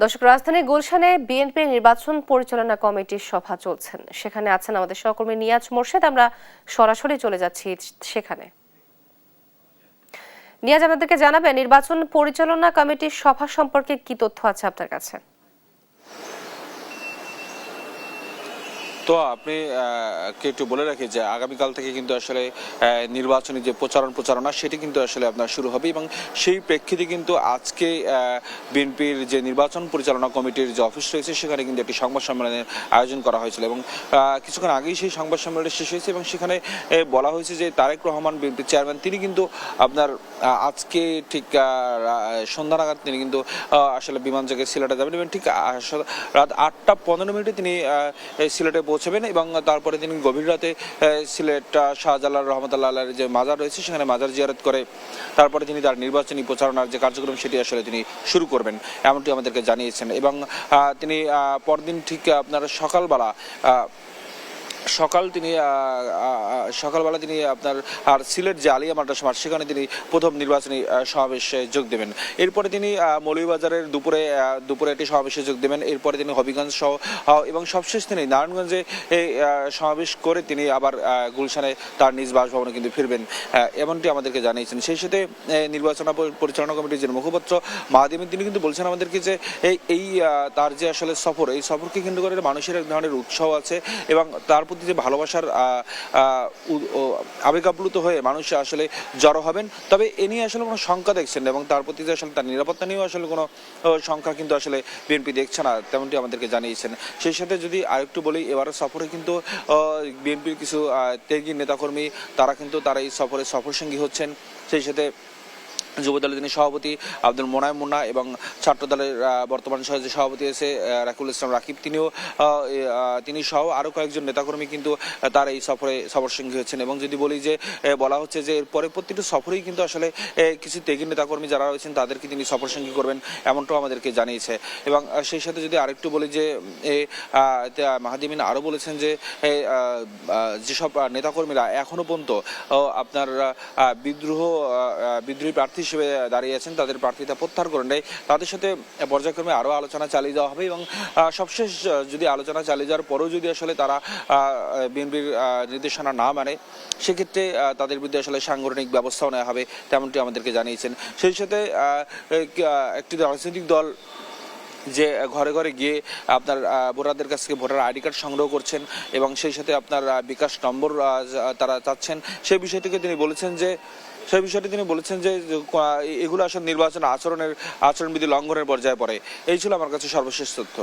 দর্শক, রাজধানীর গুলশানে বিএনপি নির্বাচন পরিচালনা কমিটির সভা চলছেন। সেখানে আছেন আমাদের সহকর্মী নিয়াজ মোর্শেদ। আমরা সরাসরি চলে যাচ্ছি সেখানে। নিয়াজ, আমাদেরকে জানাবেন নির্বাচন পরিচালনা কমিটির সভা সম্পর্কে কি তথ্য আছে আপনার কাছে? তো আপনি একটু বলে রাখি যে আগামীকাল থেকে কিন্তু আসলে নির্বাচনী যে প্রচারণা সেটি কিন্তু আসলে আপনার শুরু হবে এবং সেই প্রেক্ষিতে কিন্তু আজকে বিএনপির যে নির্বাচন পরিচালনা কমিটির যে অফিস রয়েছে সেখানে কিন্তু একটি সংবাদ সম্মেলনের আয়োজন করা হয়েছিল এবং কিছুক্ষণ আগেই সেই সংবাদ সম্মেলনটি শেষ হয়েছে এবং সেখানে বলা হয়েছে যে তারেক রহমান বিএনপির চেয়ারম্যান তিনি কিন্তু আপনার আজকে ঠিক সন্ধ্যা নাগাদ তিনি কিন্তু আসলে বিমান যোগে সিলেটে যাবেন এবং ঠিক রাত 8:15 তিনি সিলেটে পৌঁছবেন এবং তারপরে তিনি গভীর রাতে সিলেট শাহজালাল রহমতুল্লাহ আলাইহির যে মাজার রয়েছে সেখানে মাজার জিয়ারত করে তারপরে তিনি তার নির্বাচনী প্রচারণার যে কার্যক্রম সেটি আসলে তিনি শুরু করবেন এমনটি আমাদেরকে জানিয়েছেন এবং তিনি পরদিন ঠিক আপনার সকালবেলা তিনি আপনার আর সিলেট যে আলিয়া মাদ্রাসা মাঠ সেখানে তিনি প্রথম নির্বাচনী সমাবেশে যোগ দেবেন। এরপরে তিনি মৌলভীবাজারের দুপুরে একটি সমাবেশে যোগ দেবেন। এরপরে তিনি হবিগঞ্জ সহ এবং সবশেষ তিনি নারায়ণগঞ্জে এই সমাবেশ করে তিনি আবার গুলশানে তার নিজ বাসভবনে কিন্তু ফিরবেন এমনটি আমাদেরকে জানিয়েছেন। সেই সাথে নির্বাচন পরিচালনা কমিটির যে মুখপাত্র মাহাদি আমিন তিনি কিন্তু বলছেন আমাদেরকে যে এই তার যে আসলে সফর এই সফরকে কেন্দ্র করে মানুষের এক ধরনের উৎসাহ আছে এবং তার প্রতি যে ভালোবাসার আবেগাপ্লুত হয়ে মানুষ আসলে জড়ো হবেন। তবে এ নিয়ে আসলে কোনো শঙ্কা দেখছেন এবং তার প্রতি যে আসলে তার নিরাপত্তা নিয়েও আসলে কোনো শঙ্কা কিন্তু আসলে বিএনপি দেখছে না তেমনটি আমাদেরকে জানিয়েছেন। সেই সাথে যদি আরেকটু বলি, এবারের সফরে কিন্তু বিএনপির কিছু ত্যাগী নেতাকর্মী তারা কিন্তু তারা এই সফরসঙ্গী হচ্ছেন। সেই সাথে যুবদলের যিনি সভাপতি আব্দুল মোনায়েম মুন্না এবং ছাত্র দলের বর্তমান যে সভাপতি আছে রাকিবুল ইসলাম রাকিব তিনি সহ আরও কয়েকজন নেতাকর্মী কিন্তু তার এই সফরসঙ্গী হচ্ছেন এবং যদি বলি যে বলা হচ্ছে যে এরপরে প্রত্যেকটি সফরেই কিন্তু আসলে কিছু ত্যাগী নেতাকর্মী যারা রয়েছেন তাদেরকে তিনি সফরসঙ্গী করবেন এমনটাও আমাদেরকে জানিয়েছে। এবং সেই সাথে যদি আরেকটু বলি যে মাহাদি আমিন আরও বলেছেন যে যেসব নেতাকর্মীরা এখনও পর্যন্ত আপনার বিদ্রোহী প্রার্থী হিসেবে দাঁড়িয়ে আছেন তাদের প্রার্থিতা প্রত্যাহার করে নেয় তাদের সাথে পর্যায়ক্রমে আরও আলোচনা চালিয়ে যাওয়া হবে এবং সবশেষ যদি আলোচনা চালিয়ে যাওয়ার পরেও যদি আসলে তারা বিএনপির নির্দেশনা না মানে সেক্ষেত্রে তাদের বিরুদ্ধে আসলে সাংগঠনিক ব্যবস্থাও নেওয়া হবে তেমনটি আমাদেরকে জানিয়েছেন। সেই সাথে একটি রাজনৈতিক দল যে ঘরে ঘরে গিয়ে আপনার ভোটারদের কাছ থেকে ভোটার আইডি কার্ড সংগ্রহ করছেন এবং সেই সাথে আপনার বিকাশ নম্বর তারা চাচ্ছেন সেই বিষয়টি তিনি বলেছেন যে এগুলো আসলে নির্বাচন আচরণবিধি লঙ্ঘনের পর্যায়ে পড়ে। এই ছিল আমার কাছে সর্বশেষ তথ্য।